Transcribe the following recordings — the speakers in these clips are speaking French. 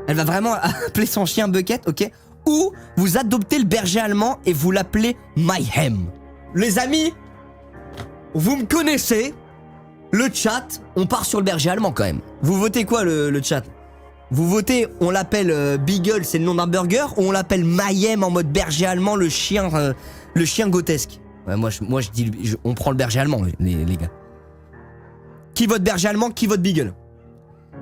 Elle va vraiment appeler son chien Bucket, ok? Ou vous adoptez le berger allemand et vous l'appelez Mayhem. Les amis, vous me connaissez. Le chat, on part sur le berger allemand quand même. Vous votez quoi le chat? Vous votez, on l'appelle Beagle, c'est le nom d'un burger, ou on l'appelle Mayhem en mode berger allemand, le chien grotesque? Ouais, moi je dis, on prend le berger allemand, les gars. Qui vote berger allemand, qui vote Beagle?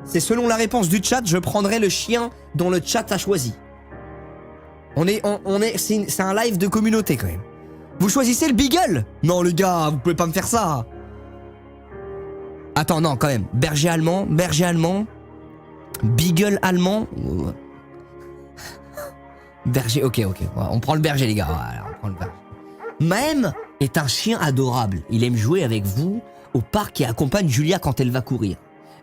C'est selon la réponse du chat, je prendrai le chien dont le chat a choisi. C'est un live de communauté quand même. Vous choisissez le Beagle? Non les gars, vous pouvez pas me faire ça. Attends, non quand même. Berger allemand, Beagle allemand. Berger, ok. On prend le berger les gars. Voilà, on prend le berger. Mahem est un chien adorable. Il aime jouer avec vous au parc et accompagne Julia quand elle va courir.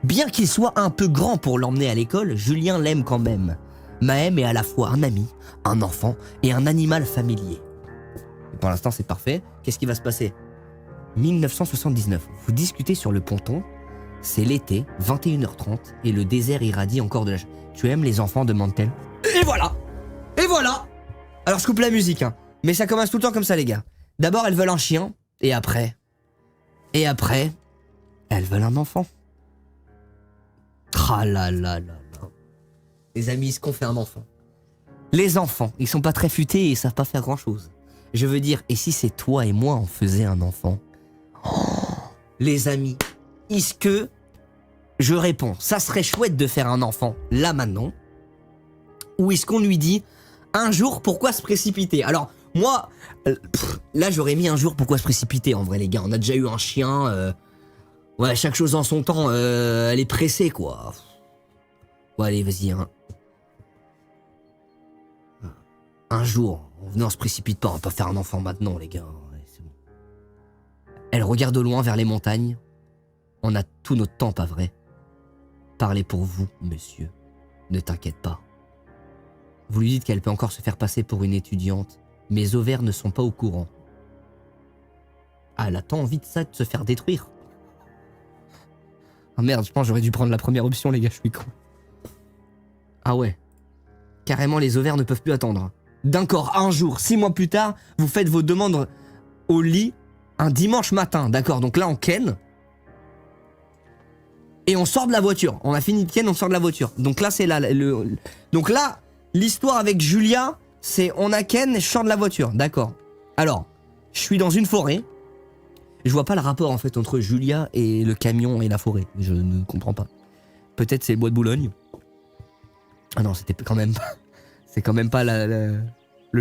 Bien qu'il soit un peu grand pour l'emmener à l'école, Julien l'aime quand même. Mahem est à la fois un ami, un enfant et un animal familier. Et pour l'instant c'est parfait. Qu'est-ce qui va se passer? 1979, vous discutez sur le ponton. C'est l'été, 21h30 et le désert irradie encore de la... Tu aimes les enfants, demande-t-elle. Et voilà. Alors je coupe la musique hein. Mais ça commence tout le temps comme ça les gars. D'abord elles veulent un chien et après elles veulent un enfant. Ah là là là là. Les amis, est-ce qu'on fait un enfant? Les enfants, ils sont pas très futés et ils savent pas faire grand chose. Je veux dire, et si c'est toi et moi on faisait un enfant? Les amis, est-ce que... Je réponds, ça serait chouette de faire un enfant là maintenant? Ou est-ce qu'on lui dit, un jour, pourquoi se précipiter? Alors, moi, là j'aurais mis un jour, pourquoi se précipiter en vrai les gars? On a déjà eu un chien... Ouais, chaque chose en son temps, elle est pressée, quoi. Ouais, allez, vas-y, hein. Un jour, on se précipite pas, on va pas faire un enfant maintenant, les gars. Ouais, c'est bon. Elle regarde au loin vers les montagnes. On a tout notre temps, pas vrai? Parlez pour vous, monsieur. Ne t'inquiète pas. Vous lui dites qu'elle peut encore se faire passer pour une étudiante. Mes ovaires ne sont pas au courant. Ah, elle a tant envie de ça, de se faire détruire. Ah merde, je pense que j'aurais dû prendre la première option, les gars, je suis con. Ah ouais. Carrément, les ovaires ne peuvent plus attendre. D'accord, un jour, 6 mois plus tard, vous faites vos demandes au lit un dimanche matin. D'accord, donc là, on ken. Et on sort de la voiture. On a fini de ken, on sort de la voiture. Donc là, c'est là, donc là, l'histoire avec Julia, c'est on a ken et je sors de la voiture. D'accord. Alors, je suis dans une forêt. Je vois pas le rapport en fait entre Julia et le camion et la forêt. Je ne comprends pas. Peut-être c'est le bois de Boulogne. Ah non, c'était quand même pas. C'est quand même pas le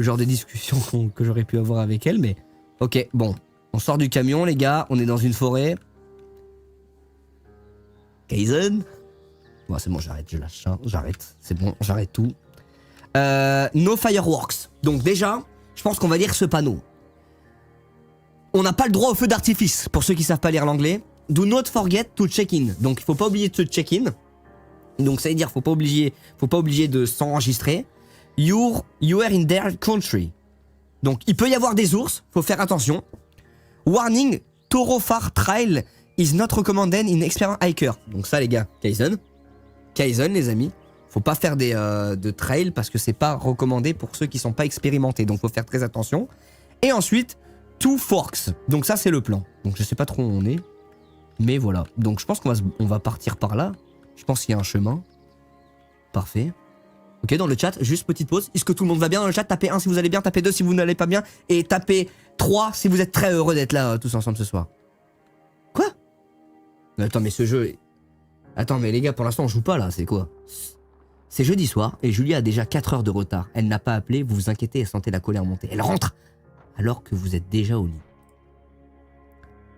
genre de discussion que j'aurais pu avoir avec elle, mais ok, bon. On sort du camion, les gars, on est dans une forêt. Kaizen. Bon, c'est bon, j'arrête, je lâche ça, j'arrête. C'est bon, j'arrête tout. No fireworks. Donc déjà, je pense qu'on va lire ce panneau. On n'a pas le droit au feu d'artifice, pour ceux qui savent pas lire l'anglais. Do not forget to check in. Donc il faut pas oublier de se check in. Donc ça veut dire faut pas oublier de s'enregistrer. You are in their country. Donc il peut y avoir des ours, faut faire attention. Warning, Torofar Trail is not recommended in experienced hiker. Donc ça les gars, Kaizen les amis. Faut pas faire de trail parce que c'est pas recommandé pour ceux qui sont pas expérimentés. Donc faut faire très attention. Et ensuite, Two Forks. Donc ça c'est le plan. Donc je sais pas trop où on est. Mais voilà. Donc je pense qu'on va partir par là. Je pense qu'il y a un chemin. Parfait. Ok, dans le chat, juste petite pause. Est-ce que tout le monde va bien dans le chat? Tapez 1 si vous allez bien, tapez 2 si vous n'allez pas bien. Et tapez 3 si vous êtes très heureux d'être là tous ensemble ce soir. Quoi? Mais attends, mais ce jeu... Attends, mais les gars, pour l'instant on joue pas là, c'est quoi? C'est jeudi soir et Julia a déjà 4 heures de retard. Elle n'a pas appelé, vous vous inquiétez, elle sentait la colère monter. Elle rentre alors que vous êtes déjà au lit.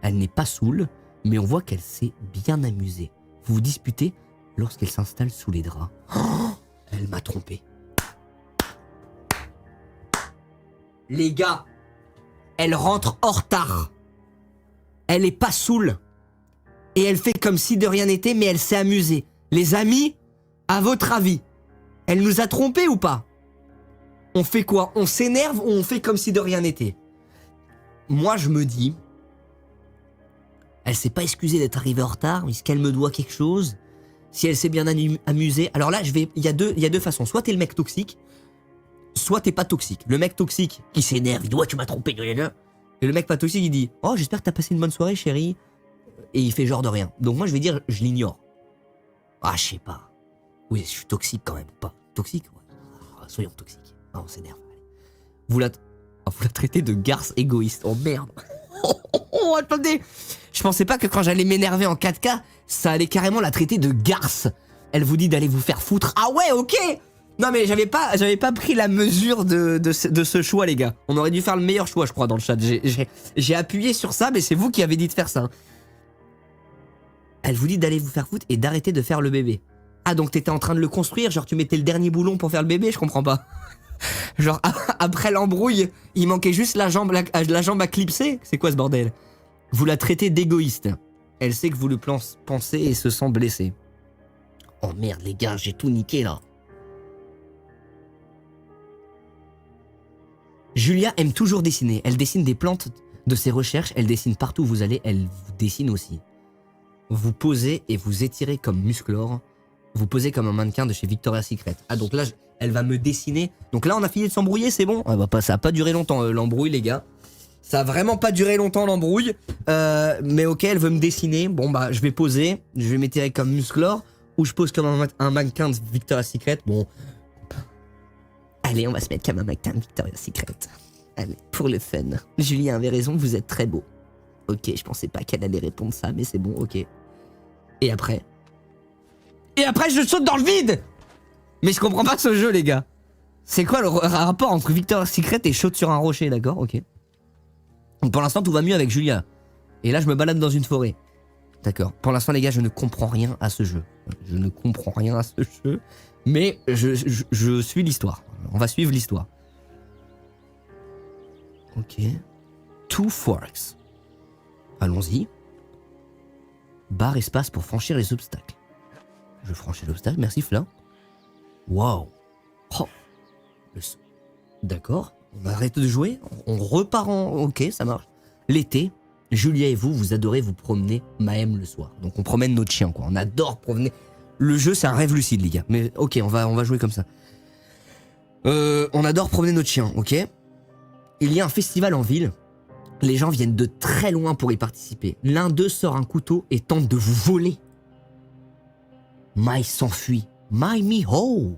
Elle n'est pas saoule, mais on voit qu'elle s'est bien amusée. Vous vous disputez lorsqu'elle s'installe sous les draps. Oh, elle m'a trompé. Les gars, elle rentre en retard. Elle est pas saoule. Et elle fait comme si de rien n'était, mais elle s'est amusée. Les amis, à votre avis, elle nous a trompés ou pas? On fait quoi? On s'énerve ou on fait comme si de rien n'était? Moi, je me dis... Elle s'est pas excusée d'être arrivée en retard, est-ce qu'elle me doit quelque chose? si elle s'est bien amusée. Alors là, il y a deux façons. Soit t'es le mec toxique, soit t'es pas toxique. Le mec toxique qui s'énerve, il dit ouais tu m'as trompé. Et le mec pas toxique, il dit oh j'espère que t'as passé une bonne soirée chérie. Et il fait genre de rien. Donc moi je vais dire je l'ignore. Ah je sais pas. Oui je suis toxique quand même. Pas toxique ouais. Ah, soyons toxiques. Ah, on s'énerve. Vous la traitez de garce égoïste. Oh merde. Oh attendez. Je pensais pas que quand j'allais m'énerver en 4K, ça allait carrément la traiter de garce. Elle vous dit d'aller vous faire foutre. Ah ouais ok. Non mais j'avais pas pris la mesure de ce choix les gars. On aurait dû faire le meilleur choix je crois dans le chat. J'ai appuyé sur ça mais c'est vous qui avez dit de faire ça. Elle vous dit d'aller vous faire foutre et d'arrêter de faire le bébé. Ah donc t'étais en train de le construire, genre tu mettais le dernier boulon pour faire le bébé, je comprends pas. Genre après l'embrouille, il manquait juste la jambe à clipser. C'est quoi ce bordel? Vous la traitez d'égoïste. Elle sait que vous le pensez et se sent blessée. Oh merde les gars, j'ai tout niqué là. Julia aime toujours dessiner. Elle dessine des plantes de ses recherches. Elle dessine partout où vous allez. Elle vous dessine aussi. Vous posez et vous étirez comme Musclor. Vous posez comme un mannequin de chez Victoria's Secret. Ah donc là, elle va me dessiner. Donc là, on a fini de s'embrouiller, c'est bon. Ça a pas duré longtemps l'embrouille les gars. Ça a vraiment pas duré longtemps l'embrouille. Mais ok, elle veut me dessiner. Bon bah, je vais poser. Je vais m'étirer comme Musclor. Ou je pose comme un mannequin de Victoria's Secret. Bon. Allez, on va se mettre comme un mannequin de Victoria's Secret. Allez, pour le fun. Julien avait raison, vous êtes très beau. Ok, je pensais pas qu'elle allait répondre ça, mais c'est bon, ok. Et après je saute dans le vide. Mais je comprends pas ce jeu les gars. C'est quoi le rapport entre Victoria's Secret et saute sur un rocher, d'accord? Ok. Donc pour l'instant tout va mieux avec Julia. Et là je me balade dans une forêt. D'accord. Pour l'instant les gars je ne comprends rien à ce jeu. Je ne comprends rien à ce jeu. Mais je suis l'histoire. On va suivre l'histoire. Ok. Two forks. Allons-y. Barre espace pour franchir les obstacles. Je franchis l'obstacle, merci Flin. Waouh. Oh. D'accord. On arrête de jouer. On repart en... Ok, ça marche. L'été, Julia et vous adorez vous promener Maëm le soir. Donc on promène notre chien quoi. On adore promener. Le jeu c'est un rêve lucide les gars. Mais ok, on va jouer comme ça. On adore promener notre chien, ok. Il y a un festival en ville. Les gens viennent de très loin pour y participer. L'un d'eux sort un couteau et tente de vous voler. Mai s'enfuit. Mai me ho.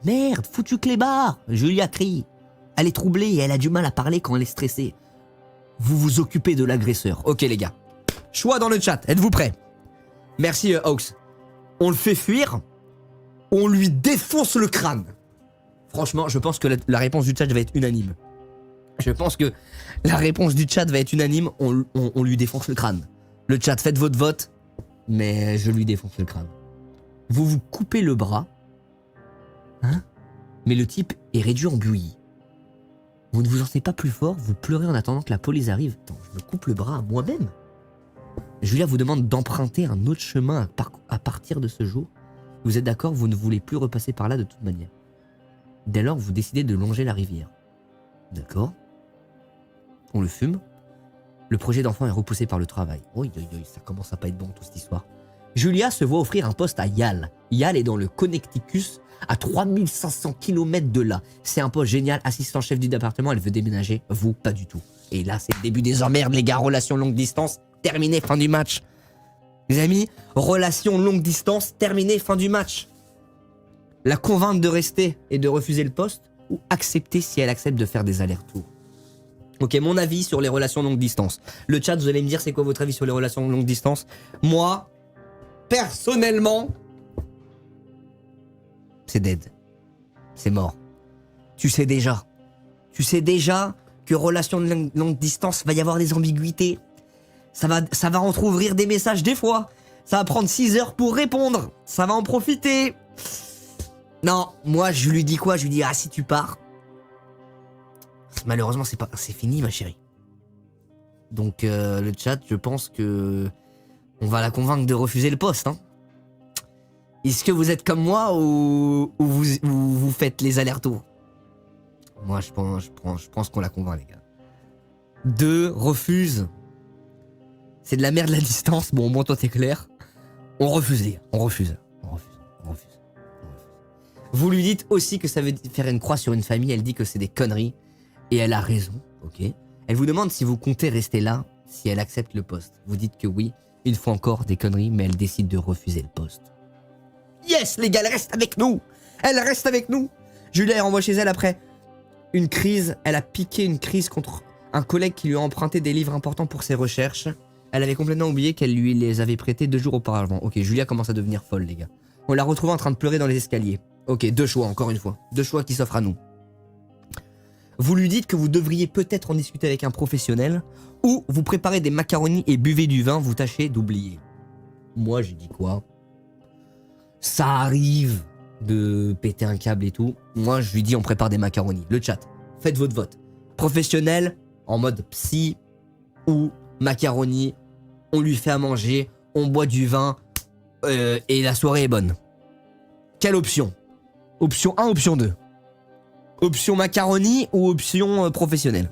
Merde, foutu clébard. Julia crie. Elle est troublée et elle a du mal à parler quand elle est stressée. Vous vous occupez de l'agresseur. Ok les gars. Choix dans le chat. Êtes-vous prêts? Merci Hawks. On le fait fuir. On lui défonce le crâne. Franchement, je pense que la réponse du chat va être unanime. Je pense que la réponse du chat va être unanime. On lui défonce le crâne. Le chat, faites votre vote. Mais je lui défonce le crâne. Vous vous coupez le bras. Hein? Mais le type est réduit en bouillie. Vous ne vous en sentez pas plus fort. Vous pleurez en attendant que la police arrive. Attends, je me coupe le bras à moi-même. Julia vous demande d'emprunter un autre chemin à partir de ce jour. Vous êtes d'accord, vous ne voulez plus repasser par là de toute manière. Dès lors, vous décidez de longer la rivière. D'accord. On le fume. Le projet d'enfant est repoussé par le travail. Oui, ça commence à pas être bon toute cette histoire. Julia se voit offrir un poste à Yale. Yale est dans le Connecticut, à 3500 km de là. C'est un poste génial, assistant chef du département, elle veut déménager. Vous, pas du tout. Et là, c'est le début des emmerdes, les gars. Relation longue distance, terminé, fin du match. Les amis, relation longue distance, terminé, fin du match. La convaincre de rester et de refuser le poste, ou accepter si elle accepte de faire des allers-retours. Ok, mon avis sur les relations longue distance. Le chat, vous allez me dire c'est quoi votre avis sur les relations longue distance. Moi, personnellement, c'est dead. C'est mort. Tu sais déjà que relation de longue distance, va y avoir des ambiguïtés. Ça va entrouvrir des messages des fois. Ça va prendre 6 heures pour répondre. Ça va en profiter. Non, moi je lui dis quoi? Je lui dis, ah si tu pars. Malheureusement c'est fini ma chérie. Donc le chat, je pense que on va la convaincre de refuser le poste. Hein. Est-ce que vous êtes comme moi ou vous faites les allers-retours? Moi je pense qu'on la convainc les gars. 2 refuse. C'est de la merde la distance. Bon, toi t'es clair. On refuse, les gars. On refuse. On refuse. On refuse. On refuse. Vous lui dites aussi que ça veut faire une croix sur une famille. Elle dit que c'est des conneries. Et elle a raison. Ok. Elle vous demande si vous comptez rester là, si elle accepte le poste. Vous dites que oui, il faut encore des conneries, mais elle décide de refuser le poste. Yes, les gars, elle reste avec nous. Elle reste avec nous. Julia est renvoyée chez elle après une crise. Elle a piqué une crise contre un collègue qui lui a emprunté des livres importants pour ses recherches. Elle avait complètement oublié qu'elle lui les avait prêtés 2 jours auparavant. Ok, Julia commence à devenir folle, les gars. On l'a retrouvée en train de pleurer dans les escaliers. Ok, 2 choix, encore une fois. 2 choix qui s'offrent à nous. Vous lui dites que vous devriez peut-être en discuter avec un professionnel, ou vous préparez des macaronis et buvez du vin, vous tâchez d'oublier. Moi, j'ai dit quoi? Ça arrive de péter un câble et tout. Moi, je lui dis on prépare des macaronis. Le chat, faites votre vote. Professionnel, en mode psy, ou macaroni, on lui fait à manger, on boit du vin, et la soirée est bonne. Quelle option? Option 1, option 2. Option macaroni ou option professionnelle?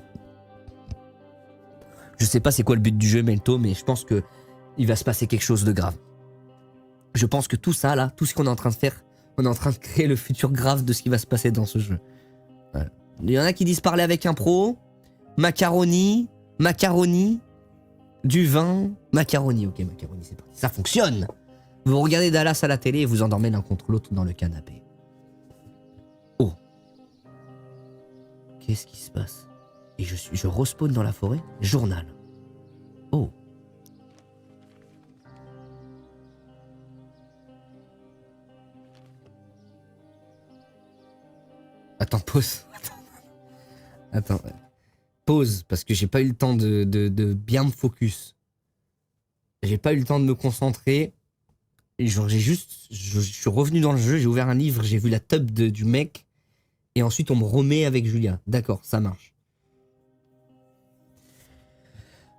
Je sais pas c'est quoi le but du jeu, Melto, mais je pense que il va se passer quelque chose de grave. Je pense que tout ça, là, tout ce qu'on est en train de faire, on est en train de créer le futur grave de ce qui va se passer dans ce jeu. Voilà. Il y en a qui disent parler avec un pro, macaroni, du vin, macaroni. Ok, macaroni, c'est parti. Ça fonctionne! Vous regardez Dallas à la télé et vous endormez l'un contre l'autre dans le canapé. Oh. Qu'est-ce qui se passe? Et je respawn dans la forêt? Journal. Oh. Attends, pause. Attends. Pause, parce que j'ai pas eu le temps de bien me focus. J'ai pas eu le temps de me concentrer. Et genre, je suis revenu dans le jeu, j'ai ouvert un livre, j'ai vu la tub du mec. Et ensuite, on me remet avec Julia. D'accord, ça marche.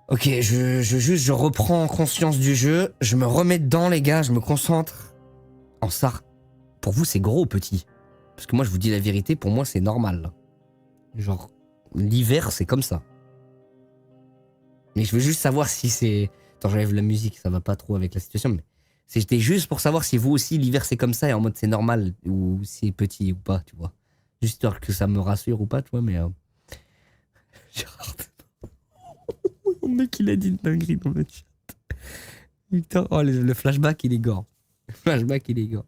Ok, je reprends conscience du jeu. Je me remets dedans, les gars. Je me concentre. En ça. Pour vous, c'est gros, petit. Parce que moi, je vous dis la vérité, pour moi, c'est normal. Genre, l'hiver, c'est comme ça. Mais je veux juste savoir si c'est... Attends, j'enlève la musique, ça va pas trop avec la situation, mais... C'était juste pour savoir si vous aussi, l'hiver, c'est comme ça, et en mode c'est normal, ou c'est petit ou pas, tu vois. Juste histoire que ça me rassure ou pas, tu vois, mais... Gérard... Le mec, il a dit une dinguerie dans le chat. Putain, oh, le flashback, il est gore. Le flashback, il est gore.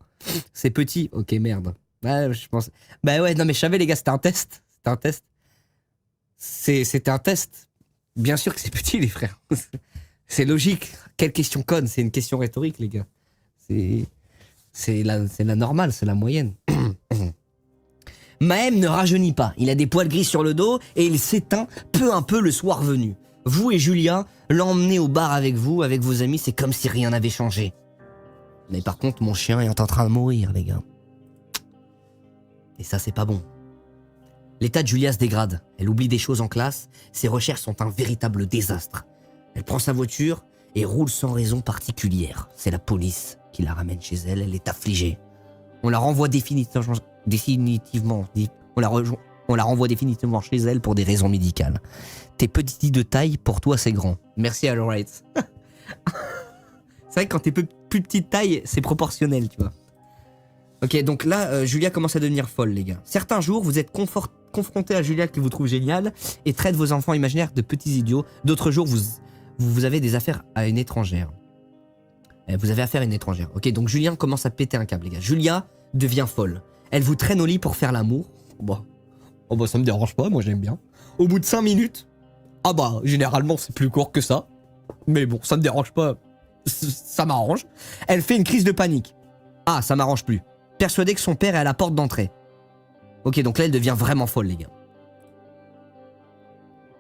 C'est petit, ok, merde. Bah, je pense... Bah ouais, non, mais je savais, les gars, c'était un test. C'était un test. C'était un test. Bien sûr que c'est petit, les frères. C'est logique. Quelle question conne? C'est une question rhétorique, les gars. C'est la normale, c'est la moyenne. Mahem ne rajeunit pas. Il a des poils gris sur le dos et il s'éteint peu à peu le soir venu. Vous et Julia, l'emmener au bar avec vous, avec vos amis, c'est comme si rien n'avait changé. Mais par contre, mon chien est en train de mourir, les gars. Et ça, c'est pas bon. L'état de Julia se dégrade. Elle oublie des choses en classe. Ses recherches sont un véritable désastre. Elle prend sa voiture et roule sans raison particulière. C'est la police qui la ramène chez elle. Elle est affligée. On la renvoie définitivement chez elle pour des raisons médicales. T'es petit de taille, pour toi c'est grand. Merci à Alright. C'est vrai que quand t'es plus petite taille, c'est proportionnel, tu vois. Ok, donc là, Julia commence à devenir folle, les gars. Certains jours, vous êtes confrontés à Julia qui vous trouve génial et traite vos enfants imaginaires de petits idiots. D'autres jours, vous avez des affaires à une étrangère. Vous avez affaire à une étrangère. Ok, donc Julien commence à péter un câble, les gars. Julia devient folle. Elle vous traîne au lit pour faire l'amour. Bon. Oh bah ça me dérange pas, moi j'aime bien. Au bout de 5 minutes, ah bah généralement c'est plus court que ça. Mais bon, ça me dérange pas. Ça m'arrange. Elle fait une crise de panique. Ah, ça m'arrange plus. Persuadée que son père est à la porte d'entrée. Ok, donc là elle devient vraiment folle, les gars.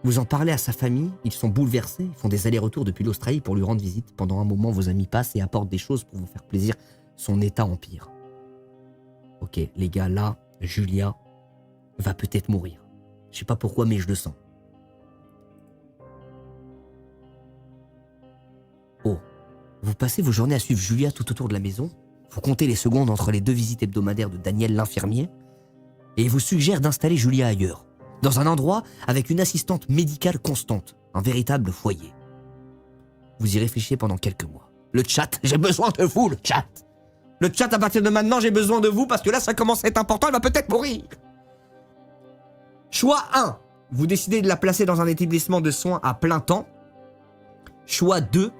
Vous en parlez à sa famille, ils sont bouleversés, ils font des allers-retours depuis l'Australie pour lui rendre visite. Pendant un moment, vos amis passent et apportent des choses pour vous faire plaisir. Son état empire. Ok, les gars, là, Julia va peut-être mourir. Je sais pas pourquoi, mais je le sens. Oh, vous passez vos journées à suivre Julia tout autour de la maison. Vous comptez les secondes entre les 2 visites hebdomadaires de Daniel l'infirmier. Et il vous suggère d'installer Julia ailleurs. Dans un endroit avec une assistante médicale constante, un véritable foyer. Vous y réfléchissez pendant quelques mois. Le chat, j'ai besoin de vous, le chat. Le chat, à partir de maintenant, j'ai besoin de vous parce que là, ça commence à être important, elle va peut-être mourir. Choix 1. Vous décidez de la placer dans un établissement de soins à plein temps. Choix 2.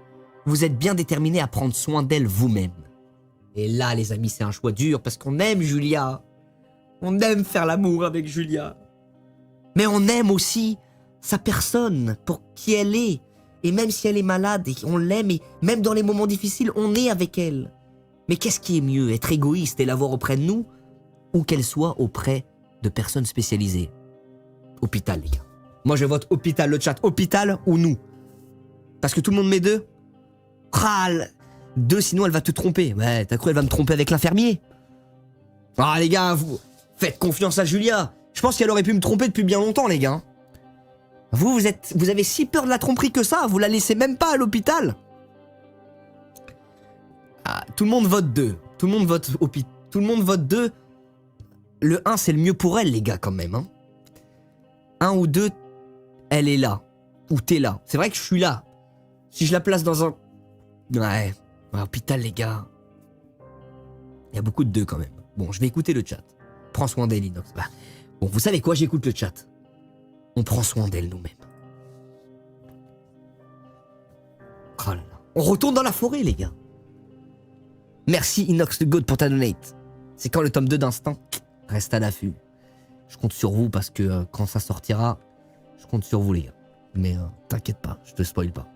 Vous êtes bien déterminé à prendre soin d'elle vous-même. Et là, les amis, c'est un choix dur parce qu'on aime Julia. On aime faire l'amour avec Julia. Mais on aime aussi sa personne pour qui elle est. Et même si elle est malade, et on l'aime, et même dans les moments difficiles, on est avec elle. Mais qu'est-ce qui est mieux, être égoïste et l'avoir auprès de nous, ou qu'elle soit auprès de personnes spécialisées? Hôpital, les gars. Moi, je vote hôpital, le chat. Hôpital ou nous? Parce que tout le monde met 2. Râle. 2, sinon elle va te tromper. Ouais, t'as cru elle va me tromper avec l'infirmier? Ah, les gars, vous faites confiance à Julia. Je pense qu'elle aurait pu me tromper depuis bien longtemps, les gars. Vous avez si peur de la tromperie que ça, vous la laissez même pas à l'hôpital. Ah, tout le monde vote 2. Tout le monde vote hôpital. Tout le monde vote 2. Le 1, c'est le mieux pour elle, les gars, quand même. Hein. 1 ou 2, elle est là. Ou t'es là. C'est vrai que je suis là. Si je la place dans un... Ouais, hôpital, les gars. Il y a beaucoup de 2 quand même. Bon, je vais écouter le chat. Prends soin d'elle, Inox. Bah, bon, vous savez quoi, j'écoute le chat. On prend soin d'elle nous-mêmes. Oh là là. On retourne dans la forêt, les gars. Merci Inox the God pour ta donate. C'est quand le tome 2 d'Instinct? Reste à l'affût. Je compte sur vous parce que quand ça sortira, je compte sur vous, les gars. Mais t'inquiète pas, je te spoil pas.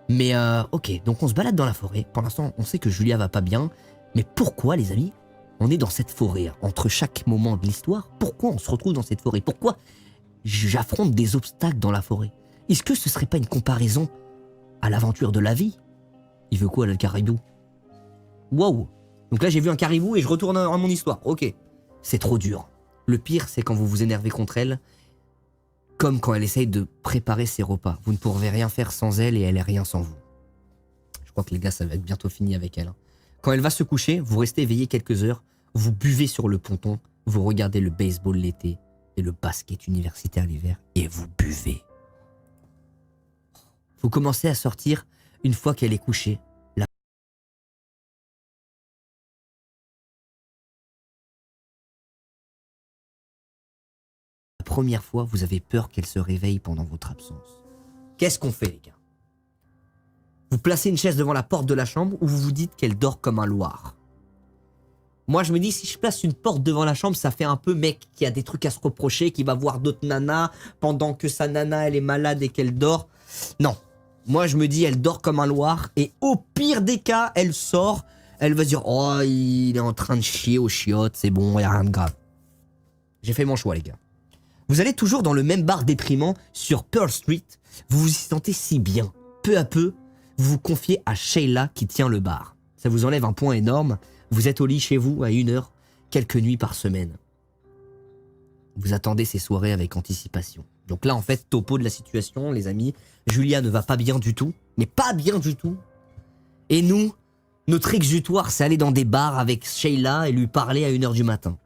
Mais ok, donc on se balade dans la forêt. Pour l'instant, on sait que Julia va pas bien. Mais pourquoi, les amis, on est dans cette forêt? Entre chaque moment de l'histoire, pourquoi on se retrouve dans cette forêt? Pourquoi j'affronte des obstacles dans la forêt? Est-ce que ce serait pas une comparaison à l'aventure de la vie? Il veut quoi, là, le caribou? Waouh! Donc là, j'ai vu un caribou et je retourne à mon histoire. Ok. C'est trop dur. Le pire, c'est quand vous vous énervez contre elle, comme quand elle essaye de préparer ses repas. Vous ne pourrez rien faire sans elle et elle est rien sans vous. Je crois que les gars, ça va être bientôt fini avec elle. Hein. Quand elle va se coucher, vous restez éveillé quelques heures, vous buvez sur le ponton, vous regardez le baseball l'été et le basket universitaire l'hiver, et vous buvez. Vous commencez à sortir une fois qu'elle est couchée. La première fois, vous avez peur qu'elle se réveille pendant votre absence. Qu'est-ce qu'on fait, les gars? Vous placez une chaise devant la porte de la chambre ou vous vous dites qu'elle dort comme un loir? Moi, je me dis, si je place une porte devant la chambre, ça fait un peu mec qui a des trucs à se reprocher, qui va voir d'autres nanas pendant que sa nana, elle est malade et qu'elle dort. Non. Moi, je me dis, elle dort comme un loir et au pire des cas, elle sort, elle va se dire, oh, il est en train de chier aux chiottes, c'est bon, il n'y a rien de grave. J'ai fait mon choix, les gars. Vous allez toujours dans le même bar déprimant sur Pearl Street, vous vous y sentez si bien. Peu à peu, vous vous confiez à Sheila qui tient le bar. Ça vous enlève un point énorme. Vous êtes au lit chez vous à 1h, quelques nuits par semaine. Vous attendez ces soirées avec anticipation. Donc là, en fait, topo de la situation, les amis. Julia ne va pas bien du tout, mais pas bien du tout. Et nous, notre exutoire, c'est aller dans des bars avec Sheila et lui parler à 1h du matin.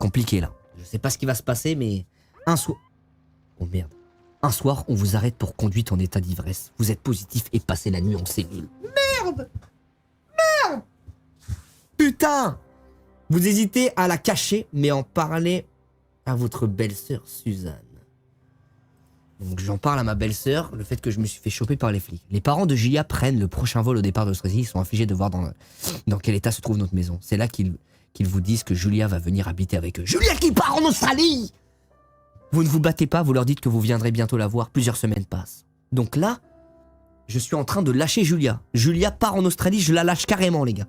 Compliqué là. Je sais pas ce qui va se passer, mais un soir... Oh merde. Un soir, on vous arrête pour conduite en état d'ivresse. Vous êtes positif et passez la nuit en cellule. Merde! Merde! Putain! Vous hésitez à la cacher, mais en parler à votre belle-sœur Suzanne. Donc j'en parle à ma belle-sœur, le fait que je me suis fait choper par les flics. Les parents de Julia prennent le prochain vol au départ d'Australie. Ils sont affligés de voir dans quel état se trouve notre maison. C'est là qu'ils vous disent que Julia va venir habiter avec eux. Julia qui part en Australie! Vous ne vous battez pas, vous leur dites que vous viendrez bientôt la voir. Plusieurs semaines passent. Donc là, je suis en train de lâcher Julia. Julia part en Australie, je la lâche carrément, les gars.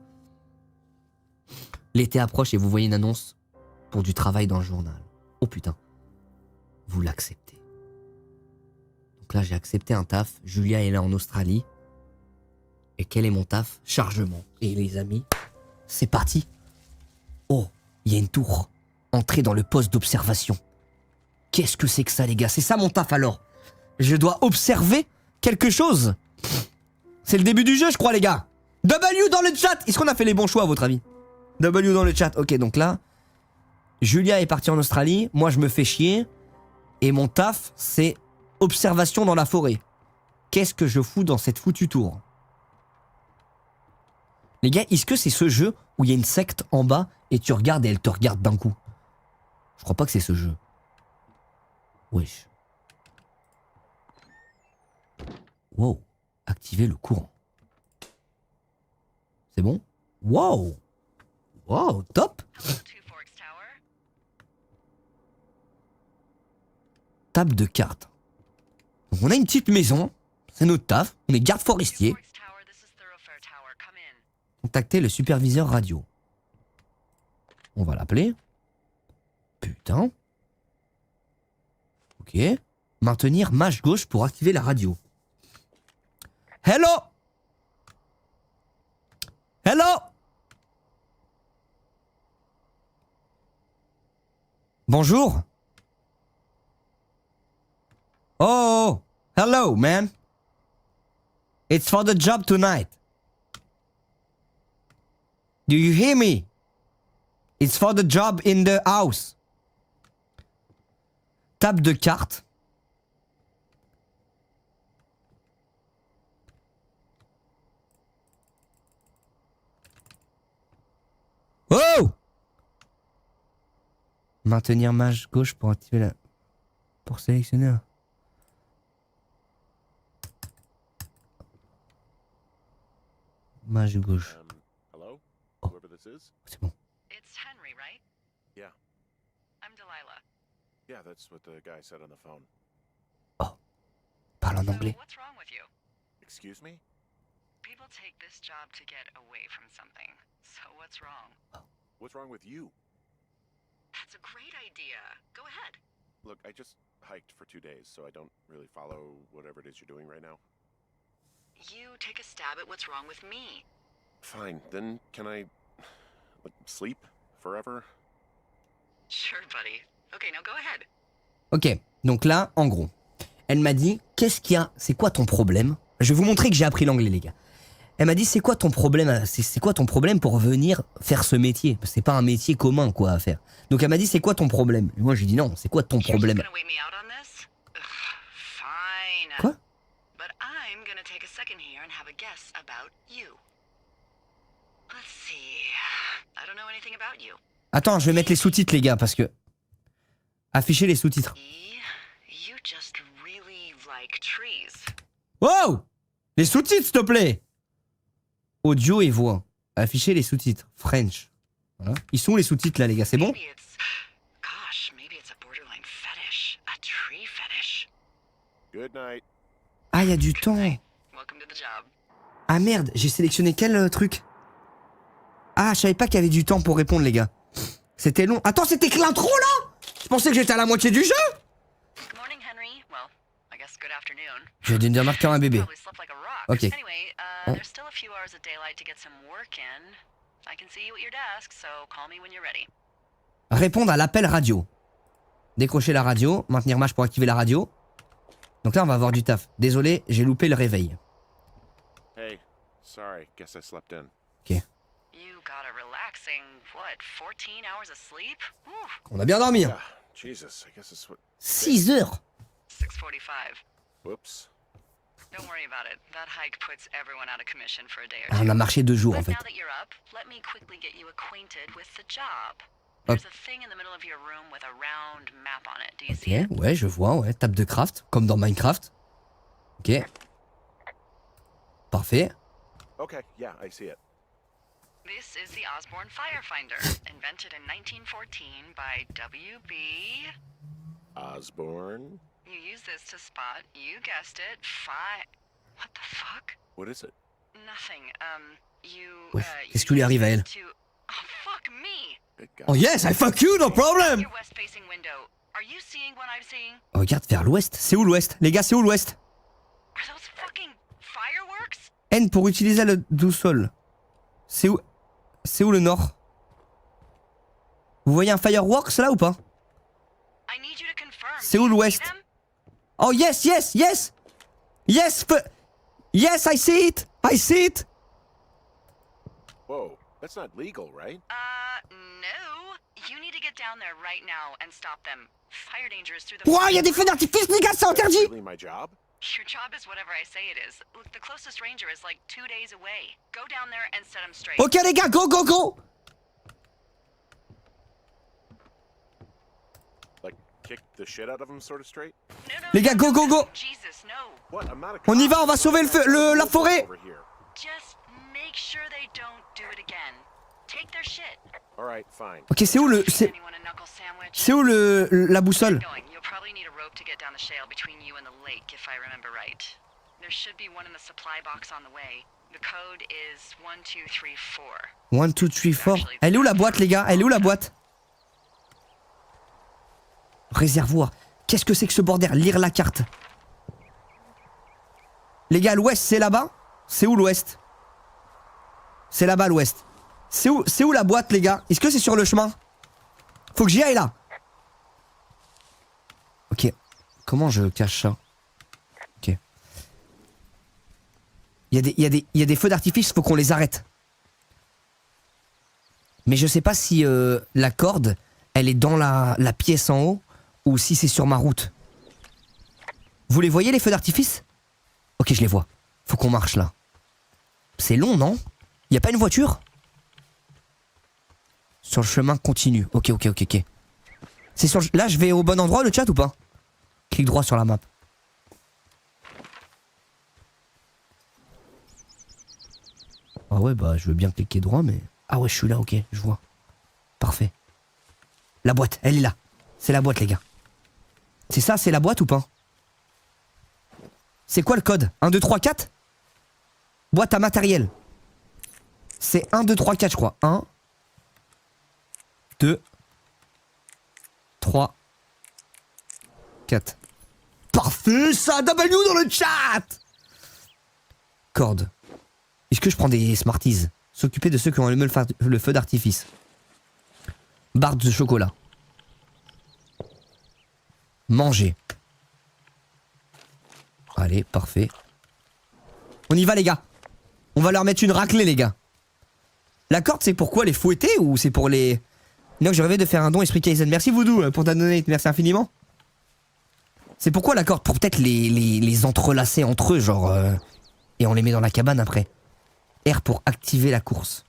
L'été approche et vous voyez une annonce pour du travail dans le journal. Oh putain. Vous l'acceptez. Donc là, j'ai accepté un taf. Julia est là en Australie. Et quel est mon taf? Chargement. Et les amis, c'est parti. Oh, il y a une tour. Entrez dans le poste d'observation. Qu'est-ce que c'est que ça, les gars? C'est ça mon taf alors? Je dois observer quelque chose? C'est le début du jeu, je crois, les gars. W dans le chat. Est-ce qu'on a fait les bons choix, à votre avis? W dans le chat. Ok, donc là, Julia est partie en Australie. Moi, je me fais chier. Et mon taf, c'est observation dans la forêt. Qu'est-ce que je fous dans cette foutue tour? Les gars, est-ce que c'est ce jeu où il y a une secte en bas et tu regardes et elle te regarde d'un coup? Je crois pas que c'est ce jeu. Wesh. Wow. Activer le courant. C'est bon? Wow. Wow, top. Table de cartes. Donc on a une petite maison. C'est notre taf. On est garde forestier. Contactez le superviseur radio. On va l'appeler. Putain. Ok. Maintenir mâche gauche pour activer la radio. Hello. Hello. Bonjour. Oh, hello, man. It's for the job tonight. Do you hear me? It's for the job in the house. Table de cartes. Oh! Maintenir mâche gauche pour activer la... Pour sélectionner un... Mâche gauche. Hello? Oh. Whoever this is? C'est bon. It's Henry, right? Yeah. I'm Delilah. Yeah, that's what the guy said on the phone. Parle en So, anglais. what's wrong with you? Excuse me? People take this job to get away from something. So what's wrong? What's wrong with you? That's a great idea. Go ahead. Look, I just hiked for 2 days, so I don't really follow whatever it is you're doing right now. You take a stab at what's wrong with me. Fine, then can I sleep forever? Sure, buddy. Okay, now go ahead. Ok, donc là, en gros, elle m'a dit, qu'est-ce qu'il y a? C'est quoi ton problème? Je vais vous montrer que j'ai appris l'anglais, les gars. Elle m'a dit, c'est quoi ton problème? C'est quoi ton problème pour venir faire ce métier? C'est pas un métier commun, quoi, à faire. Donc elle m'a dit, c'est quoi ton problème? Et moi, je lui ai dit, non, c'est quoi ton You're just problème? gonna wait me out on this? Ugh, fine. Quoi? But I'm gonna take a second here and have a guess about you. Let's see. I don't know anything about you. Attends, je vais mettre les sous-titres, les gars, parce que... Afficher les sous-titres. You just really like trees. Wow! Les sous-titres, s'il te plaît! Audio et voix. Afficher les sous-titres. French. Voilà. Ils sont où les sous-titres, là, les gars? C'est bon? Maybe it's a borderline fetish. A tree fetish. Good night. Ah, il y a du temps. Welcome to the job. Ah merde, j'ai sélectionné quel truc? Ah, je savais pas qu'il y avait du temps pour répondre, les gars. C'était long. Attends, c'était que l'intro, là? Je pensais que j'étais à la moitié du jeu. Good morning, Henry. Well, I guess good afternoon. Je vais devenir marqueur un bébé. Probably slept like a rock. Ok. Anyway, there's still a few hours of daylight to get some work in. I can see you at your desk, so call me when you're ready. Répondre à l'appel radio. Décrocher la radio. Maintenir mâche pour activer la radio. Donc là, on va avoir du taf. Désolé, j'ai loupé le réveil. Hey, sorry, guess I slept in. Ok. You got a relaxing, what, 14 hours of sleep? Whew, On a bien dormi. Hein. Ah, Jesus, I guess it's what... 6 heures. 6:45. Whoops. Don't worry about it. That hike puts everyone out of commission for a day or Ah, two. on a marché 2 jours, en But fait. now that you're up, let me quickly get you acquainted with the job. There's a thing in the middle of your room with a round map on it. Do you see it? Ok, ouais, je vois, ouais. Table de craft, comme dans Minecraft. Ok. Parfait. Okay, yeah, I see it. This is the Osborne Firefinder, invented in 1914 by W.B. Osborne? You use this to spot, you guessed it, What the fuck? What is it? Nothing. You. Ouais, qu'est-ce qui lui arrive à elle? Oh, fuck me! Good God. Oh yes, I fuck you, no problem. Your west-facing window. Are you seeing what I'm seeing? Regarde vers l'ouest. C'est où l'ouest? Les gars, c'est où l'ouest? Are those fucking fireworks? N pour utiliser le doux-sol. C'est où? C'est où le nord? Vous voyez un fireworks là ou pas? I need you to confirm. C'est où l'ouest? Oh yes, yes, yes! Yes, yes, I see it! I see it! Whoa, that's not legal, right? No. You need to get down there right now and stop them. Fire danger is through the... Ouah, il y a des feux d'artifice, les gars, c'est interdit! Really my job? Your job is whatever I say it is. Look, the closest ranger is like 2 days away. Go down there and set him straight. Ok les gars, go go go. Like, kick the shit out of him, sort of straight? No, Les gars, go go go. Jesus, no. What? I'm not a On y cop. va, on va sauver la forêt. Over here. Just make sure they don't do it again. Take their shit. All right, fine. Ok, c'est où le... Anyone a knuckle sandwich? C'est où la boussole? Going. You'll probably need a rope to get down the shale between you and the lake, if I remember right. There should be one in the supply box on the way. The code is 1234. 1, 2, 3, 4. Elle est où la boîte, les gars? Elle est où la boîte? Réservoir. Qu'est-ce que c'est que ce bordel? Lire la carte. Les gars, l'ouest, c'est là-bas? C'est où l'ouest? C'est là-bas l'ouest. C'est où la boîte, les gars? Est-ce que c'est sur le chemin? Faut que j'y aille là. Ok. Comment je cache ça? Ok. Il y a des feux d'artifice, faut qu'on les arrête. Mais je sais pas si la corde, elle est dans la pièce en haut ou si c'est sur ma route. Vous les voyez les feux d'artifice? Ok, je les vois. Faut qu'on marche là. C'est long, non? Y a pas une voiture? Sur le chemin continu. Ok. C'est sur... Là, je vais au bon endroit, le chat, ou pas? Clique droit sur la map. Ah ouais, bah, je veux bien cliquer droit, mais... Ah ouais, je suis là, ok, je vois. Parfait. La boîte, elle est là. C'est la boîte, les gars. C'est ça, c'est la boîte ou pas? C'est quoi le code? 1, 2, 3, 4? Boîte à matériel. C'est 1, 2, 3, 4, je crois. 1... 2 3 4. Parfait, ça, W dans le chat. Corde. Est-ce que je prends des Smarties? S'occuper de ceux qui ont allumé le feu d'artifice. Barre de chocolat. Manger. Allez, parfait. On y va, les gars. On va leur mettre une raclée, les gars. La corde, c'est pour quoi? Les fouetter ou c'est pour les... Non, je rêvais de faire un don Esprit Kaizen. Merci Voodoo pour ta donate, merci infiniment. C'est pourquoi la corde? Pour peut-être les entrelacer entre eux, genre... et on les met dans la cabane après. R pour activer la course.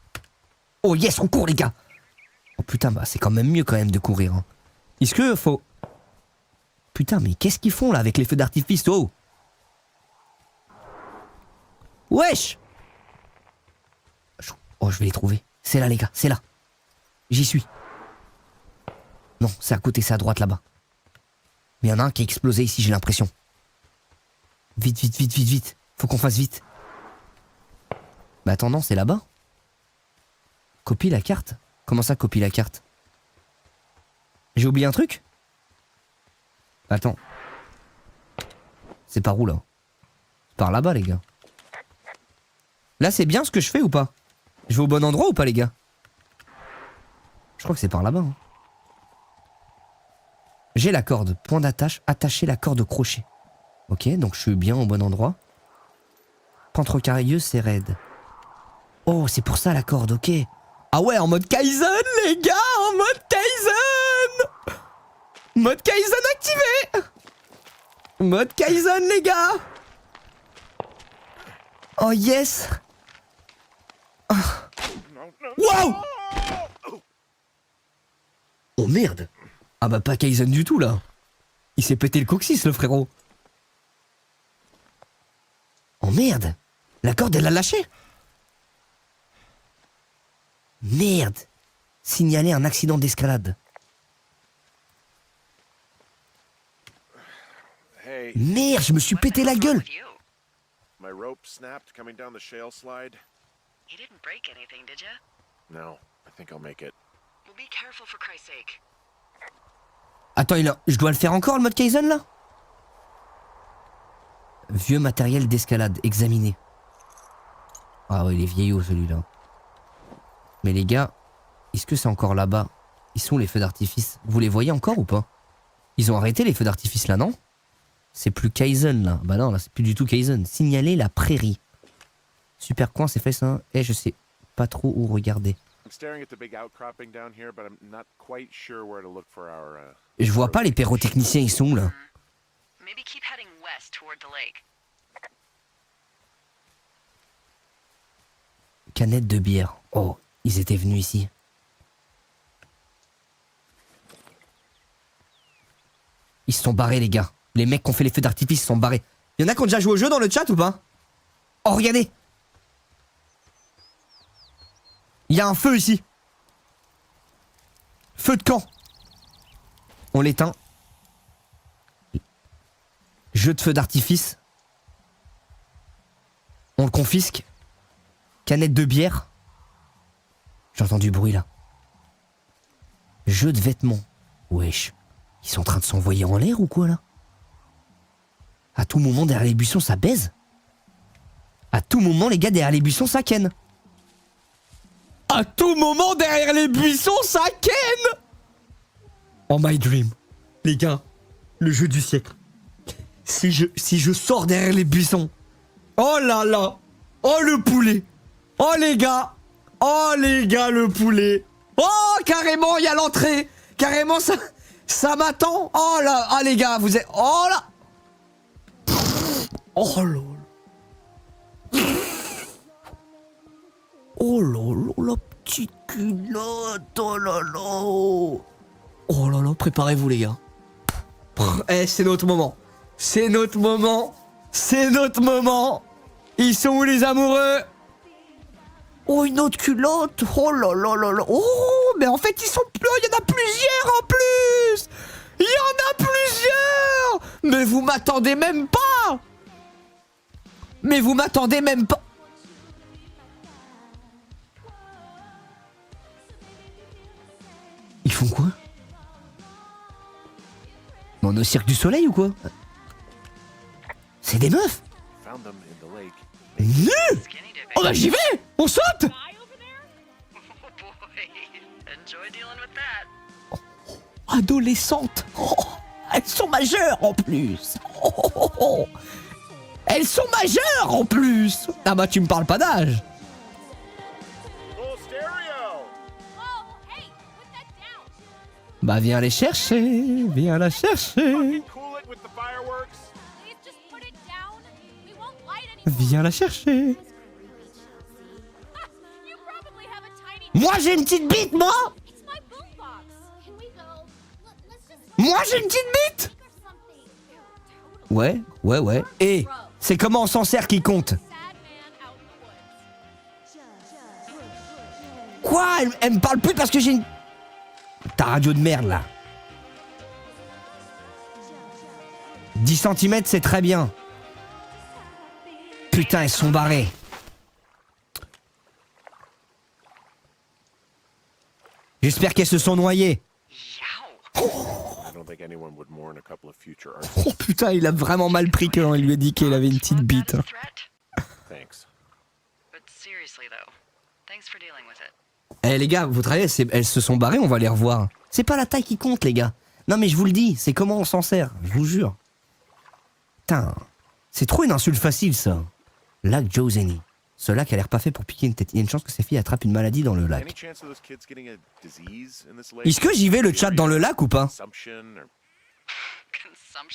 Oh yes, on court les gars. Oh putain, bah c'est quand même mieux quand même de courir. Hein. Est-ce que faut... Putain, mais qu'est-ce qu'ils font là avec les feux d'artifice? Oh wesh. Oh, je vais les trouver. C'est là les gars, c'est là. J'y suis. Non, c'est à côté, c'est à droite là-bas. Mais il y en a un qui a explosé ici, j'ai l'impression. Vite. Faut qu'on fasse vite. Bah attends, non, c'est là-bas. Copie la carte. Comment ça, copie la carte? J'ai oublié un truc? Attends. C'est par où là? C'est par là-bas les gars. Là c'est bien ce que je fais ou pas? Je vais au bon endroit ou pas les gars? Je crois que c'est par là-bas. Hein. J'ai la corde. Point d'attache. Attacher la corde au crochet. Ok, donc je suis bien au bon endroit. Pente carieuse, c'est raide. Oh, c'est pour ça la corde, ok. Ah ouais, en mode Kaizen, les gars, en mode Kaizen. Mode Kaizen activé. Mode Kaizen, les gars. Oh yes. Wow. Oh merde. Ah bah pas Kaizen du tout là. Il s'est pété le coccyx le frérot. Oh merde. La corde elle a lâché. Merde. Signaler un accident d'escalade. Hey, Merde, je me suis pété la gueule. my rope snapped coming down the shale slide. You didn't break anything, did you? No, I think I'll make it. Well, be careful for Christ's sake. Attends, je dois le faire encore le mode Kaizen là? Vieux matériel d'escalade, examiné. Ah ouais, il est vieillot celui-là. Mais les gars, est-ce que c'est encore là-bas? Ils sont les feux d'artifice. Vous les voyez encore ou pas? Ils ont arrêté les feux d'artifice là, non? C'est plus Kaizen là. Bah non, là c'est plus du tout Kaizen. Signaler la prairie. Super coin, c'est fait ça. Eh, je sais pas trop où regarder. I'm staring at the big outcropping down here, but I'm not quite sure where to look for our. Je vois pas les pyrotechniciens, ils sont où là? Maybe keep heading west toward the lake. Canette de bière. Oh, ils étaient venus ici. Ils se sont barrés, les gars. Les mecs qui ont fait les feux d'artifice se sont barrés. Il y en a qui ont déjà joué au jeu dans le chat ou pas? Oh, regardez. Il y a un feu ici. Feu de camp. On l'éteint. Jeu de feu d'artifice. On le confisque. Canette de bière. J'entends du bruit là. Jeu de vêtements. Wesh. Ils sont en train de s'envoyer en l'air ou quoi là? À tout moment derrière les buissons ça baise. À tout moment les gars derrière les buissons ça ken. À tout moment derrière les buissons ça ken. Oh my dream. Les gars, le jeu du siècle. Si je sors derrière les buissons. Oh là là. Oh le poulet. Oh les gars. Oh les gars le poulet. Oh carrément il y a l'entrée. Carrément ça m'attend. Oh là. Ah les gars vous êtes. Oh là. Oh là là. Oh là là la petite culotte. Oh là là. Oh là là préparez-vous les gars. Eh c'est notre moment. C'est notre moment. C'est notre moment. Ils sont où les amoureux? Oh, une autre culotte. Oh là là là là. Oh, mais en fait, ils sont plus. Il y en a plusieurs en plus. Il y en a plusieurs. Mais vous m'attendez même pas. Mais vous m'attendez même pas. Ils font quoi? On est au Cirque du Soleil ou quoi? C'est des meufs. Found them in the lake. Skinny dipping. Oh bah j'y vais. On saute. Oh boy. Enjoy dealing with that. Adolescentes. Oh, elles sont majeures en plus. Oh, oh, oh, oh. Elles sont majeures en plus. Ah bah tu me parles pas d'âge. Full stereo! Whoa, hey, put that down. Bah viens les chercher. Viens la chercher. Fucking cool it with the fireworks. Please just put it down. We won't light anymore. Viens la chercher. You probably have a tiny. Moi j'ai une petite bite moi. It's my boombox. Can we go? Let's just Moi j'ai une petite bite. or something. Ouais, ouais, ouais. Et c'est comment on s'en sert qui compte. Sad man out in the woods. Quoi elle me parle plus parce que j'ai une... Ta radio de merde là. 10 cm c'est très bien. Putain elles sont barrées. J'espère qu'elles se sont noyées. Yow. I don't think anyone would mourn a couple of future Earths. Oh putain il a vraiment mal pris quand il lui a dit qu'il avait une petite bite. That's a threat. Thanks. But seriously though, thanks for dealing with it. Eh les gars, vous travaillez, elles se sont barrées, on va les revoir. C'est pas la taille qui compte les gars. Non mais je vous le dis, c'est comment on s'en sert, je vous jure. Putain, c'est trop une insulte facile ça. Lac Joseni. Ce lac a l'air pas fait pour piquer une tête. Il y a une chance que ces filles attrapent une maladie dans le Any lac. chance of those kids getting a disease in this lake? Est-ce que j'y vais le chat dans le lac ou pas? Consumption or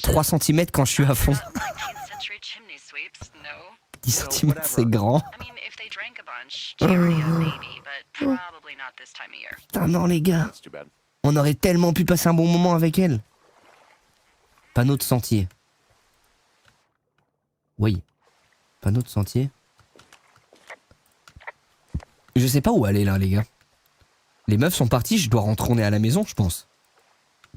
3 3 cm quand je suis à fond. 19th century chimney sweeps, no. 10 cm c'est grand. I mean, if they drank a bunch, diarrhea maybe, but probably not this time of year. Putain non les gars. that's too bad. On aurait tellement pu passer un bon moment avec elle. Panneau de sentier. Oui. Panneau de sentier. Je sais pas où aller là les gars. Les meufs sont parties, je dois retourner à la maison je pense.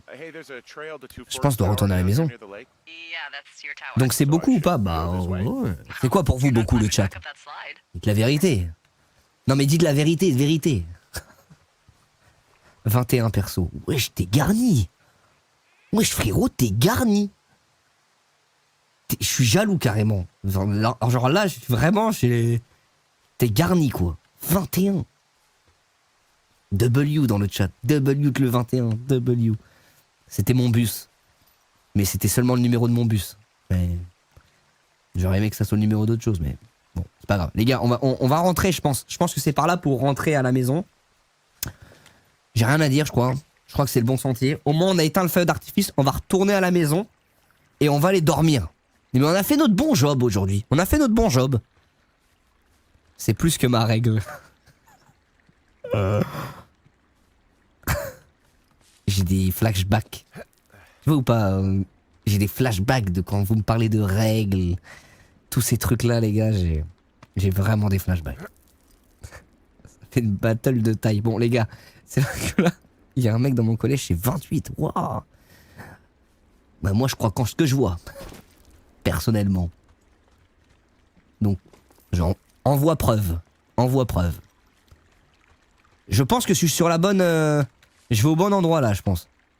Hey, there's a trail to Two Je pense que je dois retourner à la maison. near the lake. Yeah, that's your tower. Donc c'est beaucoup ou pas? Bah ouais. C'est quoi pour vous beaucoup le chat? Back up that slide. Dites la vérité. Non mais dites la vérité, vérité. 21 perso. Wesh t'es garni. Wesh frérot t'es garni. Je suis jaloux carrément. Genre là vraiment t'es garni quoi. 21. W dans le chat. W que le 21. W. C'était mon bus. Mais c'était seulement le numéro de mon bus. Mais j'aurais aimé que ça soit le numéro d'autre chose, mais bon, c'est pas grave. Les gars, on va rentrer, je pense. Je pense que c'est par là pour rentrer à la maison. J'ai rien à dire, je crois. Je crois que c'est le bon sentier. Au moins, on a éteint le feu d'artifice. On va retourner à la maison. et on va aller dormir. Mais on a fait notre bon job aujourd'hui. On a fait notre bon job. C'est plus que ma règle. J'ai des flashbacks. Tu vois ou pas j'ai des flashbacks de quand vous me parlez de règles. Tous ces trucs-là, les gars, j'ai vraiment des flashbacks. Ça fait une battle de taille. Bon, les gars, c'est vrai que là, il y a un mec dans mon collège, c'est 28. Waouh. Bah, moi, je crois qu'en ce que je vois. Personnellement. Donc, envoie preuve. Envoie preuve. Je pense que je suis sur la bonne... je vais au bon endroit, là, je pense.